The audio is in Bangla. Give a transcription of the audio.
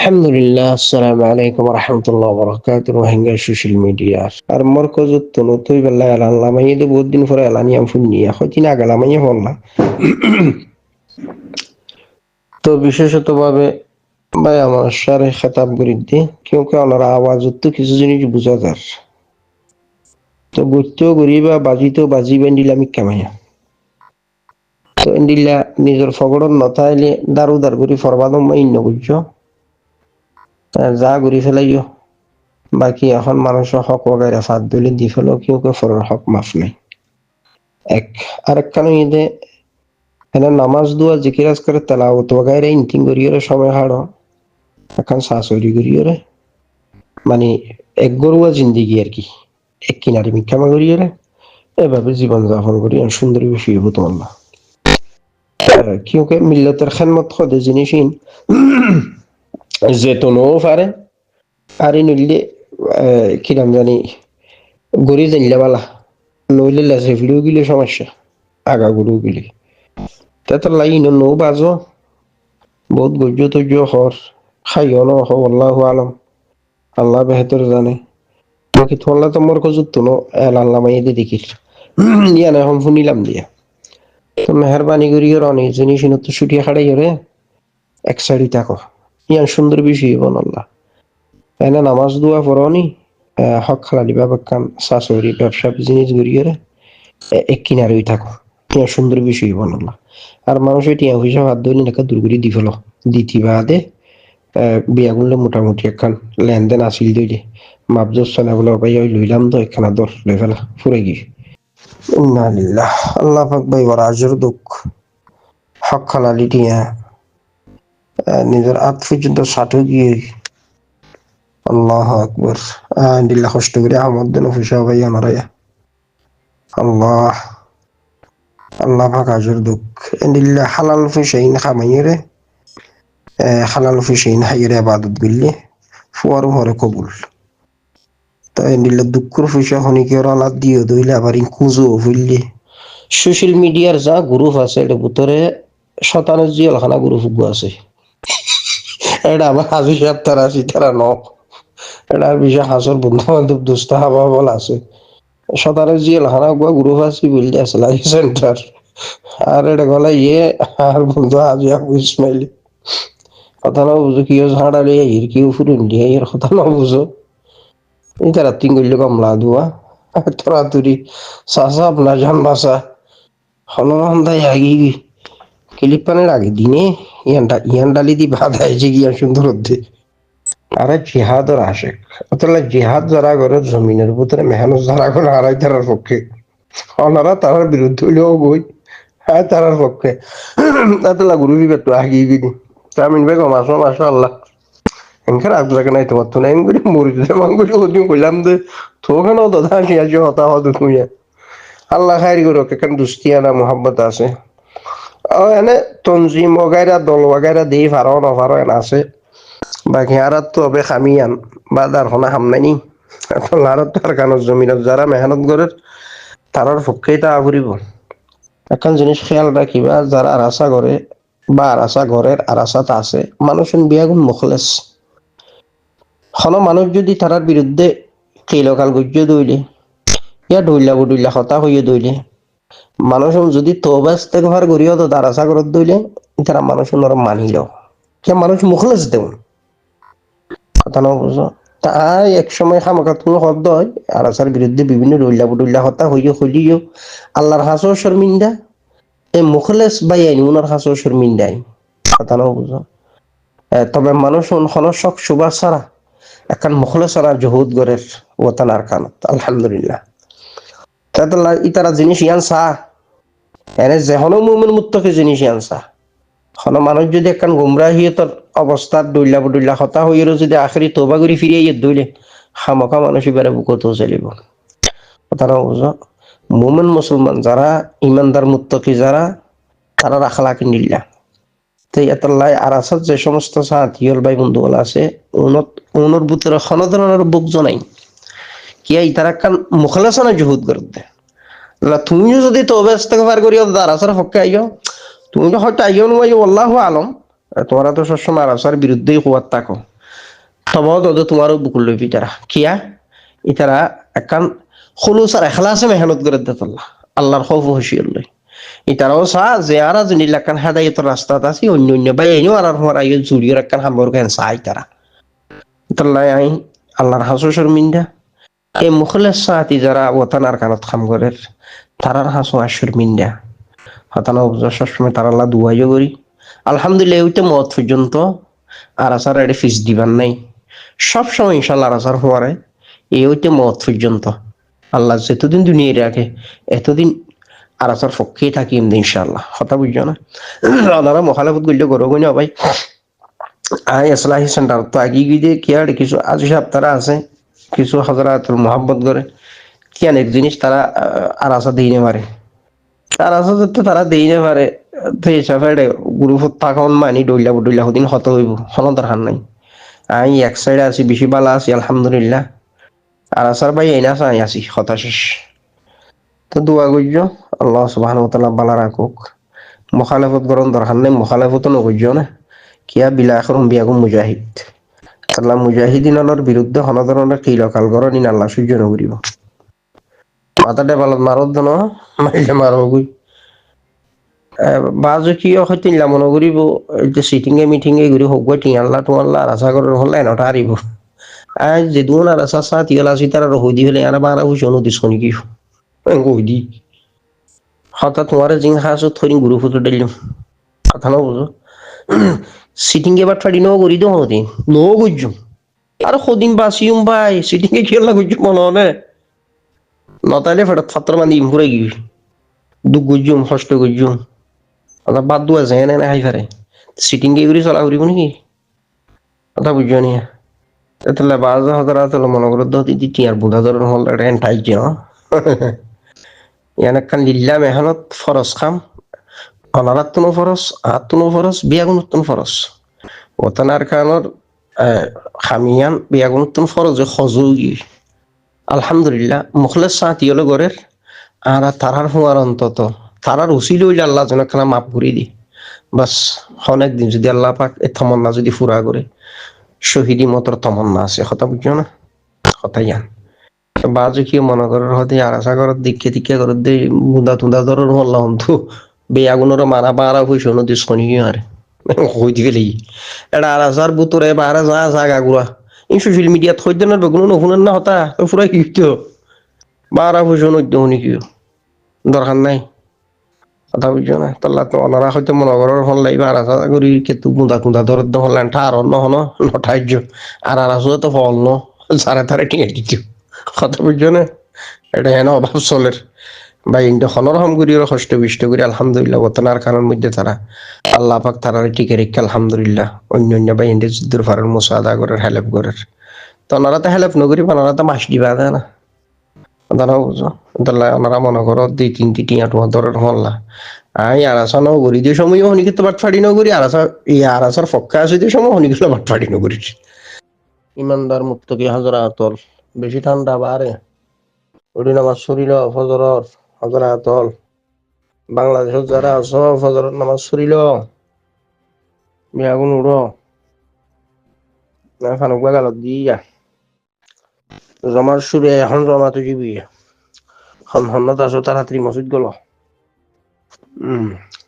Alhamdulillah, assalamu alaikum warahmatullahi wabarakatuh. Hingga social media. Ar morkozo tono toy bella elan lamay de বহুত দিন পরে এলানি am funni হয়তো না গেলামাই হল তো বিশেষতভাবে ভাই আমার সারে খেতাব করিতে কিউকি ওনারা আওয়াজ তো কিছু জিনিস বুঝা যার তো গুরতেও গরিবা বাজিতেও বাজিবেন দিলামি কামাইয়া তো এন্ডিলা নিজের ফগড়ন নথাইলে দারু দার করি ফরবাদম মাইন্য বুঝছো যা ঘুরি ফেলাইও বাকি এখন মানুষের হক ওগাইরা ফাঁদ দিলে দি ফেলো কেউ কেউ ফরের হক মাফ নাই এক আরেক কারণ ঈদে এনে নামাজ দুয়া জিকিরাজ করে তেলাওয়াত ওগাইরা ইনতিং করিয়রে সময় হাড়ো এখন শাশুড়ি করিয়রে মানে এক গরুয়া জিন্দিগি আর কি এক কিনারে মিক্ষামা করিয়রে এভাবে জীবন যাপন করি সুন্দর বেশি হতো আল্লাহ কিউকে মিল্লতের খেদমত খদে জিনিসিন যেতনও পারে আর নইলে কিরাম জানি গড়ি জানলে বালা নইলে লাসে ভিডিও গিলে সমস্যা আগা গরু গিলে তাতে লাইন নো বাজো বহুত গজ্য তজ্য হর খাইও ন হ আল্লাহু আলম আল্লাহ বেহতর জানে বাকি তোলা তো মোর কজুত নো আল্লাহ মাইয়ে দেখিল ইয়া না হম শুনিলাম দিয়া তো মেহরবানি করি অনেক জিনিস তো ছুটিয়ে খাড়াই রে এক সাইডে থাকো ইয়ান সুন্দর বিষয় বন আল্লাহ এনে নামাজ দোয়া পড়নি হক খালালি বাবা কান শাশুড়ি ব্যবসা বিজনেস করিয়ে এক কিনারে থাকো ইয়া সুন্দর বিষয় বন আল্লাহ আর মানুষ টিয়া পয়সা হাত ধরে নাকা দূর করে দি ফেলো দিতি বাদে বিয়া করলে মোটামুটি একখান লেনদেন আসিল দইলে মাপজোস চানা বলে ভাই ওই লইলাম তো একখানা দর লই ফেলা ফুরে গিয়ে ইন্না লিল্লাহ আল্লাহ পাক ভাই ওর আজর দুঃখ হক খালালি টিয়া নিজের আত পর্যন্ত ষাটও গিয়ে আল্লাহ আকবর দিল্লা কষ্ট করে আমার দিন পয়সা ভাই আমারাইয়া আল্লাহ আল্লাহ পাক আজর দুঃখ দিল্লা হালাল পয়সাইন খামাইরে হালাল পয়সাইন হাইরে আবাদত গিললে ফুয়ারও হরে কবুল তাই দিল্লা দুঃখর পয়সা হনিকে আলাদ দিয়ে দইলে আবার কুজো হইলে সোশ্যাল মিডিয়ার যা গ্রুপ আছে এটার ভিতরে শতানের জিয়ালখানা গ্রুপ আছে এটা আবার হাজি সাহেব তারা তারা ন এটার বিষয়ে হাসর বন্ধু বান্ধব দুস্ত হাবা বল আছে শতানের জিয়ালখানা গ্রুপ আছে বলতে আসলে সেন্টার আর এটা গলা ইয়ে আর বন্ধু হাজি আবু ইসমাইলি কথা না বুঝো কিও ঝাড়ালে এর কিও ফুরুন দিয়ে এর কথা না বুঝো এই তারা তিন করলে কমলা দুয়া তোরা তুরি চাষা আপনার জান বাসা হনরন্দাই আগি ক্লিপ পানের আগে দিনে ইয়ান ডালি দি বাধা এসে গিয়া সুন্দর অধ্যে আরে জিহাদর আশেক অতলা জিহাদ যারা করে জমিনের ভিতরে মেহনত যারা করে আড়াই তারার পক্ষে ওনারা তার বিরুদ্ধে হইলেও বই হ্যাঁ তারার পক্ষে তাতলা গুরু বিবেক তো আগিয়ে গিয়ে তামিন বেগম আসো মাসা আল্লাহ এনখার আগ লাগে নাই তোমার তো নাই করি মরিতে মাঙ্গুরি ওদিন কইলাম দে তোখানে দাদা নিয়ে আসি হতা হত তুই আল্লাহ খাইরি করো কেন দুস্তিয়ানা মোহাম্মত আছে এনে তঞ্জিম ওগাইরা দল ওগাইরা দিয়ে ফারো নফারো এনে আছে বাকি আর তো হবে খামিয়ান বা দারখানা হামনাইনি আর তার কানত জমিনত যারা মেহনত করে তারার পক্ষেই তা ফুরিব এখন জিনিস খেয়াল রাখিবা যারা আরাসা করে বা আরাসা ঘরের আরাসাত আছে মানুষের বিয়াগুন মুখলেস হন মানুষ যদি তারার বিরুদ্ধে কেইলকাল গুজ্য দইলে ইয়া ডইলা বুডইলা হতা হইয়ে দইলে মানুষ যদি তওবা ইস্তেগফার করিও তো আরাসা করত দইলে তারা মানুষ নরম মানিল কে মানুষ মুখলেস দেউন কথা না বুঝো তাই এক সময় খামাকাত কোনো শব্দ হয় আরাসার বিরুদ্ধে বিভিন্ন ডইলা বুডইলা হতা হইয়ে হইলিও আল্লাহর হাসও শর্মিন্দা এই মুখলেস বাই আইন উনার হাসও শর্মিন্দাই কথা না বুঝো তবে মানুষ শক সুবাস ছাড়া এখন মুখলেসরা জহুদ গরের ওতানার কানত আলহামদুলিল্লাহ তাতলা ইতারা জিনিস ইয়ান সা এনে যেহনো মুমিন মুত্তকি জিনিস ইয়ান সা হন মানুষ যদি একখান গুমরাহিয়তর অবস্থার দইলা বদইলা হতা হইয়েরও যদি আখেরি তওবা করে ফিরিয়ে ইয়ে দইলে খামকা মানুষ এবারে বুকতেও চলিব কথা না বুঝো মুমিন মুসলমান যারা ইমানদার মুত্তকি যারা তারা রাখলা কিনিল্লা তো এতলাই আরাসাত যে সমস্ত সাথিয়ল ভাই বন্ধু বলা আছে উনর ভিতরে কোনো ধরনের বুক জনাই কিয়া ইতারা কান মুখলাসনা জহুদ করতে তুমিও যদি তওবা ইস্তেগফার করিও আরাসার পক্ষে আইও তুমি তো হয়তো আইও নয় আল্লাহু আলম তোমরা তো সবসময় আরাসার বিরুদ্ধেই কুয়াত থাকো তবে তো তোমারও বুকুল লইবি তারা কিয়া ইতারা একখান খুলুস আর এখলাসে মেহনত করে দিত আল্লাহ আল্লাহর খৌফ হুশিয়র লই ইতারাও চা যে আর যদি লাখান হেদায়তের রাস্তাত আছে অন্য অন্য বাই আইনো আর হওয়ার আইও জুড়িয়ে রাখান হাম্বর কেন চাই তারা তাল্লাই আই আল্লাহর হাসু শর্মিন্দা এই মুখলের সাথী যারা ওতানার কানত খাম করে তারার হাসু আর শর্মিন্দা হতানা সবসময় তার আল্লাহ দুয়াইও করি আলহামদুলিল্লাহ ওইটা মত পর্যন্ত আর আসার এটা ফিস দিবার নাই সবসময় ইনশাল্লাহ আর আসার হওয়ারে এই ওইটা মত পর্যন্ত আল্লাহ যতদিন দুনিয়ায় রাখে এতদিন আর আসার পক্ষেই থাকি এমনি ইনশাল্লাহ কথা বুঝছো না ওনারা মখালাফত করলে গরো না ভাই আই আসলাহি সেন্টার তো আগে গিয়ে কি আর কিছু আজ তারা আছে কিছু হাজারাত মোহাম্মত করে কি অনেক জিনিস তারা আর আসা দিয়ে পারে তারা তো তারা দেই না পারে তো হিসাবে গ্রুপত থাকা মানি ডইলা দিন হত হইব হন দরকার নাই আই এক সাইডে আছি বেশি বালা আছি আলহামদুলিল্লাহ আর আসার ভাই এই না চাই আছি হতা শেষ তো দোয়া করছো আল্লাহ সুবহানাহু ওয়া তাআলা বালা রাখুক মুখালাফত গরম দরকার নাই মুখালাফত নকরছো না কিয়া বিলা এখন বিয়াগুম মুজাহিদ আল্লাহ মুজাহিদিনের বিরুদ্ধে হন ধরনের কিলকাল গরণ ইন আল্লাহ সহ্য নকরিব মাথা ডেবালত মারত ন মাইলে মারো গুই বাজু কি হয়তো নিলাম মনে করিব যে মিটিং এ ঘুরি হোক টিয়াল্লা টুয়াল্লা রাসা করে হলে নটা হারিব আজ যে দুন আর রাসা সা তিয়ালা সিতারা রহ দি হলে আর বারা হুইছ নদিস কি কই দি হঠাৎ তোমার জিং হাসু থরি গুরু ফুটো দিলাম কথা না বুঝো সিটিং এবার ঠাড়ি ন করি তো হতে ন বুঝছো আর সদিন বাসিউম ভাই সিটিং এ খেলা বুঝছো মনে হনে নতাইলে ফেরত ছাত্র মানে ইমপুরে গিয়ে দুঃখ গুজুম কষ্ট গুজুম কথা বাদ দু আছে এনে না হাই ফারে সিটিং গিয়ে ঘুরি চলা ঘুরিব নাকি কথা বুঝছো নি তাহলে বাজ হাজার আসলে মনে করো তো দিদি টিয়ার বুধা ধরন হল এটা এন্টাই যে ইয়ান একখান লিল্লা মেহনত ফরস খাম অনারাত তুনো ফরস হাত তুনো ফরস বিয়াগুন ফরস ওতানার খানোর খামিয়ান বিয়াগুন ফরজ খজুগি আলহামদুলিল্লাহ মুখলেস সাথী হলো গরের আর তারার হুয়ার অন্তত তারার উচিল হইলে আল্লাহ যেন খানা মাফ করে দি বাস অনেক দিন যদি আল্লাহ পাক এই তমন্না যদি ফুরা করে শহীদি মতর তমন্না আছে কথা বুঝছো না কথা ইয়ান বাজু কি মনে করার হতে আর আশা করার দিকে দিকে করার দে মুদা তুদা ধরর হল্লা অন্তু বেয়াগুনোর মারা বারা হইস নদী শনি আর হই দিকে লেই এটা আর আসার বুতরে বারা যা জাগা গুড়া এই সোশ্যাল মিডিয়াত হইতে না বেগুনো নহুনেন না হতা ফুরাই কি বারা হইস নদ্য শুনি কি দরকার নাই কথা বুঝছো না তাল্লা তো অনারা হয়তো মনে করার হল লাইবা আর আশা করি কেতু মুদা তুদা ধরর হলেন ঠার নহন নঠাইজ আর আসলে তো ফল ন সারে তারে টিঙে দিত কথা বুঝছো না এটা হেন অভাব চলের বা ইন্ডো হনরহম করি কষ্ট বিষ্ট করি আলহামদুলিল্লাহ বতনার কারণ মধ্যে তারা আল্লাহ পাক তারা টিকে রেখে আলহামদুলিল্লাহ অন্য অন্য বা ইন্ডে যুদ্ধের ফারের মোসাদা করার হেল্প করার তো ওনারা তো হেল্প নকরি ওনারা তো মাস দিবা দেয় না ওনারা বুঝো ওনারা মনে করো দুই তিনটি টিয়া টুয়া ধরের হল্লা আই আর আসা ন করি যে সময় হনিকে তো বাট ফাড়ি নকরি আর আসা এই আর আসার ফক্কা আছে যে সময় হনিকে বাট ফাড়ি নকরি ইমানদার মুক্ত কি হাজারা আতল বেশি ঠান্ডা বারে ওটি নামাজ শরীর ফজরর হাজারা আতল বাংলাদেশত যারা আছো ফজরত নামাজ শরীর বিয়াগুন উড়ো খানুক বাগালত দিয়া জমার সুরে এখন জমাতে যাবি হন হন্নত আছো তাড়াতাড়ি মসজিদ গেল